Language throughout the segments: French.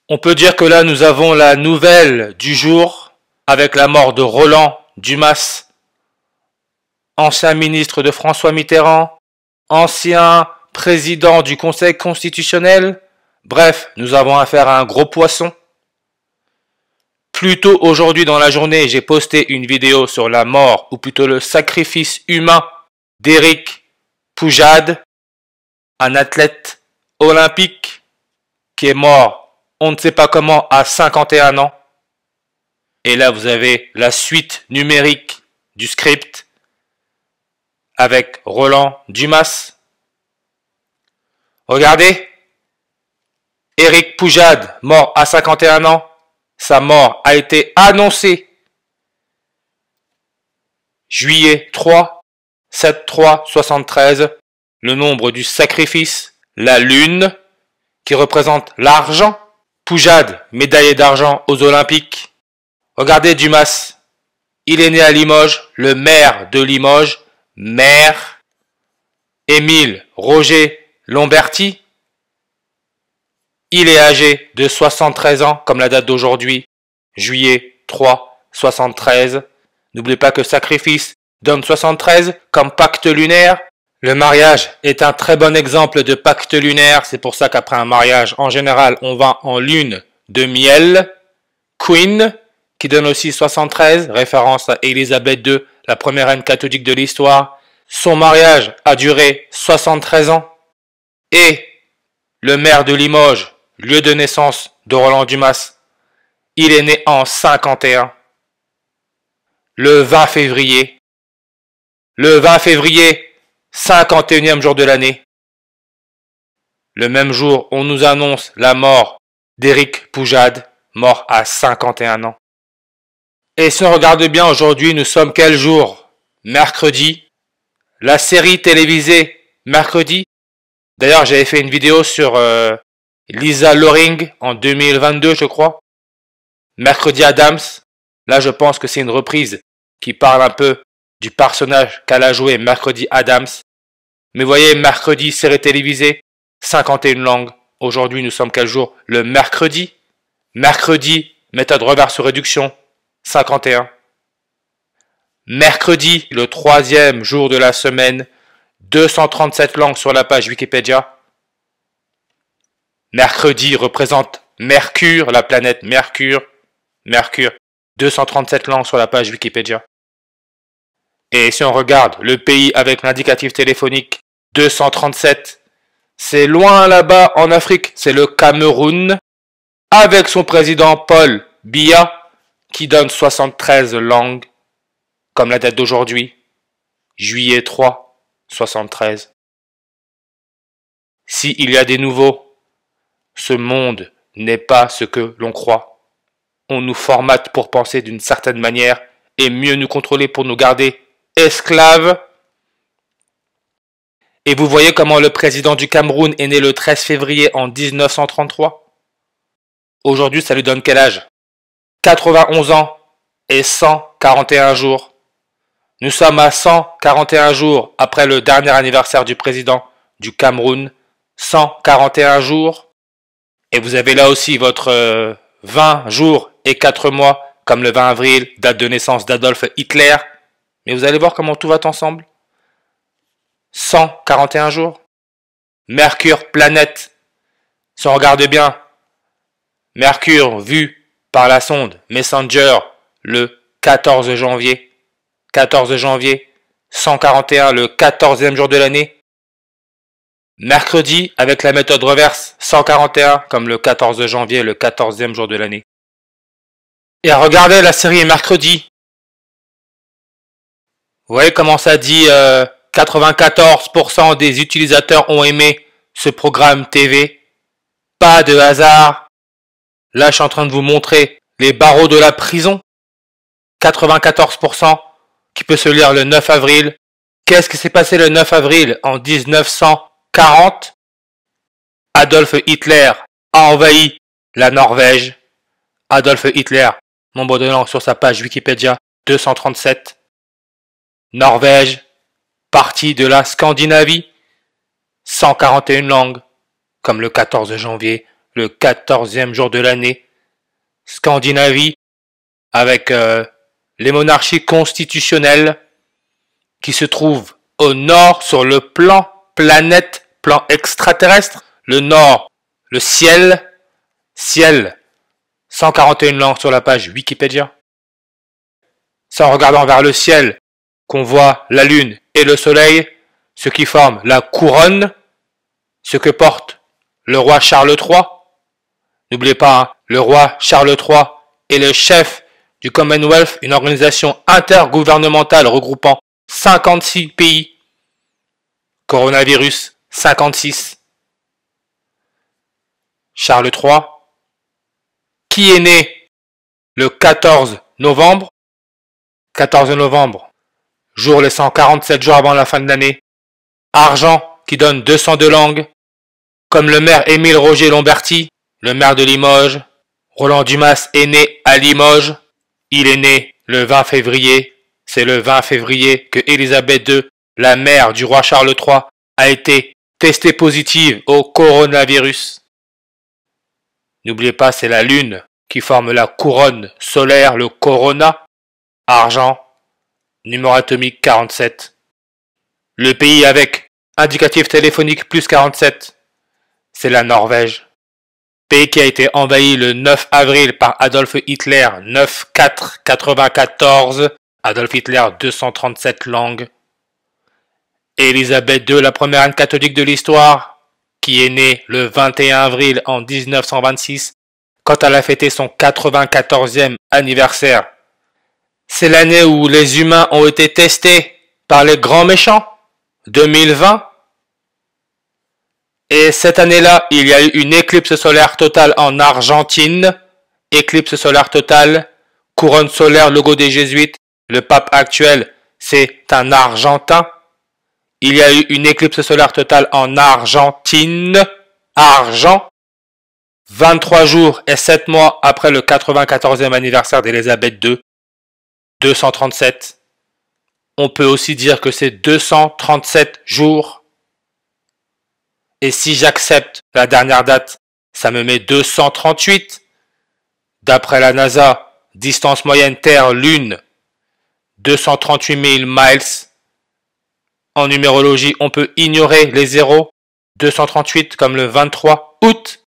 On peut dire que là nous avons la nouvelle du jour avec la mort de Roland Dumas, ancien ministre de François Mitterrand, ancien président du Conseil constitutionnel. Bref, nous avons affaire à un gros poisson. Plus tôt aujourd'hui dans la journée, j'ai posté une vidéo sur la mort, ou plutôt le sacrifice humain d'Éric Poujade, un athlète olympique qui est mort on ne sait pas comment à 51 ans. Et là vous avez la suite numérique du script avec Roland Dumas. Regardez, Éric Poujade, mort à 51 ans, sa mort a été annoncée juillet 3, 7-3-73, le nombre du sacrifice, la lune, qui représente l'argent. Poujade, médaillé d'argent aux Olympiques. Regardez Dumas, il est né à Limoges, le maire de Limoges, maire Émile Roger Lomberti. Il est âgé de 73 ans, comme la date d'aujourd'hui, juillet 3, 73. N'oubliez pas que sacrifice donne 73 comme pacte lunaire. Le mariage est un très bon exemple de pacte lunaire. C'est pour ça qu'après un mariage, en général, on va en lune de miel. Queen, qui donne aussi 73, référence à Élisabeth II, la première reine catholique de l'histoire. Son mariage a duré 73 ans. Et le maire de Limoges, lieu de naissance de Roland Dumas, il est né en 51. Le 20 février. Le 20 février, 51e jour de l'année. Le même jour, on nous annonce la mort d'Éric Poujade, mort à 51 ans. Et si on regarde bien aujourd'hui, nous sommes quel jour? Mercredi. La série télévisée Mercredi. D'ailleurs, j'avais fait une vidéo sur Lisa Loring en 2022, je crois. Mercredi Adams. Là, je pense que c'est une reprise qui parle un peu du personnage qu'elle a joué Mercredi Adams. Mais voyez, mercredi, série télévisée, 51 langues. Aujourd'hui, nous sommes quel jour? Le mercredi. Mercredi, méthode reverse réduction, 51. Mercredi, le 3e jour de la semaine, 237 langues sur la page Wikipédia. Mercredi représente Mercure, la planète Mercure. Mercure, 237 langues sur la page Wikipédia. Et si on regarde le pays avec l'indicatif téléphonique 237, c'est loin là-bas en Afrique, c'est le Cameroun, avec son président Paul Biya, qui donne 73 langues, comme la date d'aujourd'hui, juillet 3, 73. S'il y a des nouveaux, ce monde n'est pas ce que l'on croit. On nous formate pour penser d'une certaine manière et mieux nous contrôler pour nous garder esclaves. Et vous voyez comment le président du Cameroun est né le 13 février en 1933. Aujourd'hui, ça lui donne quel âge? 91 ans et 141 jours. Nous sommes à 141 jours après le dernier anniversaire du président du Cameroun. 141 jours. Et vous avez là aussi votre 20 jours et 4 mois, comme le 20 avril, date de naissance d'Adolf Hitler. Mais vous allez voir comment tout va ensemble. 141 jours. Mercure, planète. Si on regarde bien, Mercure vu par la sonde Messenger le 14 janvier. 14 janvier, 141, le 14e jour de l'année. Mercredi, avec la méthode reverse, 141, comme le 14 janvier, le 14e jour de l'année. Et regardez la série Mercredi. Vous voyez comment ça dit 94% des utilisateurs ont aimé ce programme TV. Pas de hasard. Là, je suis en train de vous montrer les barreaux de la prison. 94% qui peut se lire le 9 avril. Qu'est-ce qui s'est passé le 9 avril en 1940? Adolf Hitler a envahi la Norvège. Adolf Hitler, nombre de langues sur sa page Wikipédia, 237. Norvège, partie de la Scandinavie, 141 langues, comme le 14 janvier, le 14e jour de l'année. Scandinavie, avec les monarchies constitutionnelles qui se trouvent au nord sur le plan planète, plan extraterrestre. Le nord, le ciel, 141 langues sur la page Wikipédia. C'est en regardant vers le ciel qu'on voit la lune et le soleil, ce qui forme la couronne, ce que porte le roi Charles III. N'oubliez pas, hein, le roi Charles III est le chef du Commonwealth, une organisation intergouvernementale regroupant 56 pays. Coronavirus, 56. Charles III, qui est né le 14 novembre. 14 novembre, jour les 147 jours avant la fin de l'année. Argent, qui donne 202 langues. Comme le maire Émile Roger Lamberty, le maire de Limoges. Roland Dumas est né à Limoges. Il est né le 20 février. C'est le 20 février que Élisabeth II, la mère du roi Charles III, a été testée positive au coronavirus. N'oubliez pas, c'est la lune qui forme la couronne solaire, le corona. Argent, numéro atomique 47. Le pays avec indicatif téléphonique plus 47, c'est la Norvège. Pays qui a été envahi le 9 avril par Adolf Hitler, 9-4-94. Adolf Hitler, 237 langues. Élisabeth II, la première reine catholique de l'histoire, qui est née le 21 avril en 1926, quand elle a fêté son 94e anniversaire. C'est l'année où les humains ont été testés par les grands méchants, 2020. Et cette année-là, il y a eu une éclipse solaire totale en Argentine. Éclipse solaire totale, couronne solaire, logo des jésuites. Le pape actuel, c'est un Argentin. Il y a eu une éclipse solaire totale en Argentine. Argent. 23 jours et 7 mois après le 94e anniversaire d'Élisabeth II. 237. On peut aussi dire que c'est 237 jours. Et si j'accepte la dernière date, ça me met 238. D'après la NASA, distance moyenne Terre-Lune, 238 000 miles. En numérologie, on peut ignorer les zéros. 238 comme le 23 août.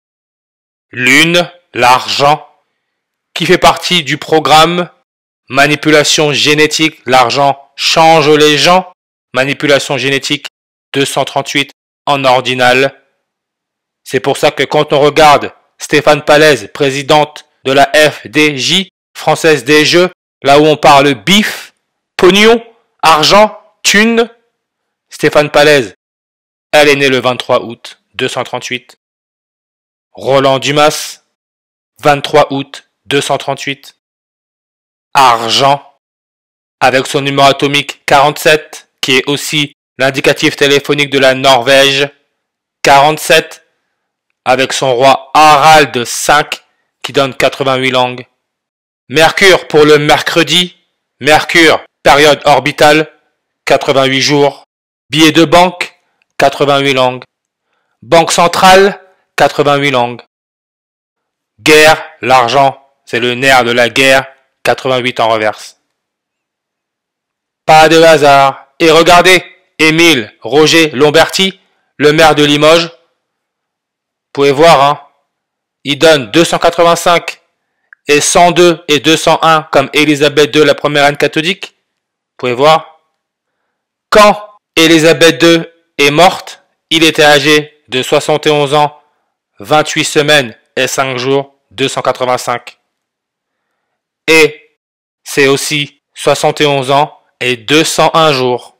Lune, l'argent, qui fait partie du programme manipulation génétique. L'argent change les gens. Manipulation génétique, 238 en ordinal. C'est pour ça que quand on regarde Stéphane Palaise, présidente de la FDJ, Française des Jeux, là où on parle bif, pognon, argent, thune, Stéphane Palaise, elle est née le 23 août, 238. Roland Dumas, 23 août, 238. Argent, avec son numéro atomique 47, qui est aussi l'indicatif téléphonique de la Norvège, 47, avec son roi Harald V, qui donne 88 langues. Mercure pour le mercredi, Mercure, période orbitale, 88 jours. Billet de banque, 88 langues. Banque centrale, 88 langues. Guerre, l'argent, c'est le nerf de la guerre, 88 en reverse. Pas de hasard. Et regardez, Émile Roger Lamberty, le maire de Limoges, vous pouvez voir, hein, il donne 285 et 102 et 201 comme Élisabeth II, la première reine catholique. Vous pouvez voir. Quand Élisabeth II est morte, il était âgé de 71 ans, 28 semaines et 5 jours, 285. Et c'est aussi 71 ans et 201 jours.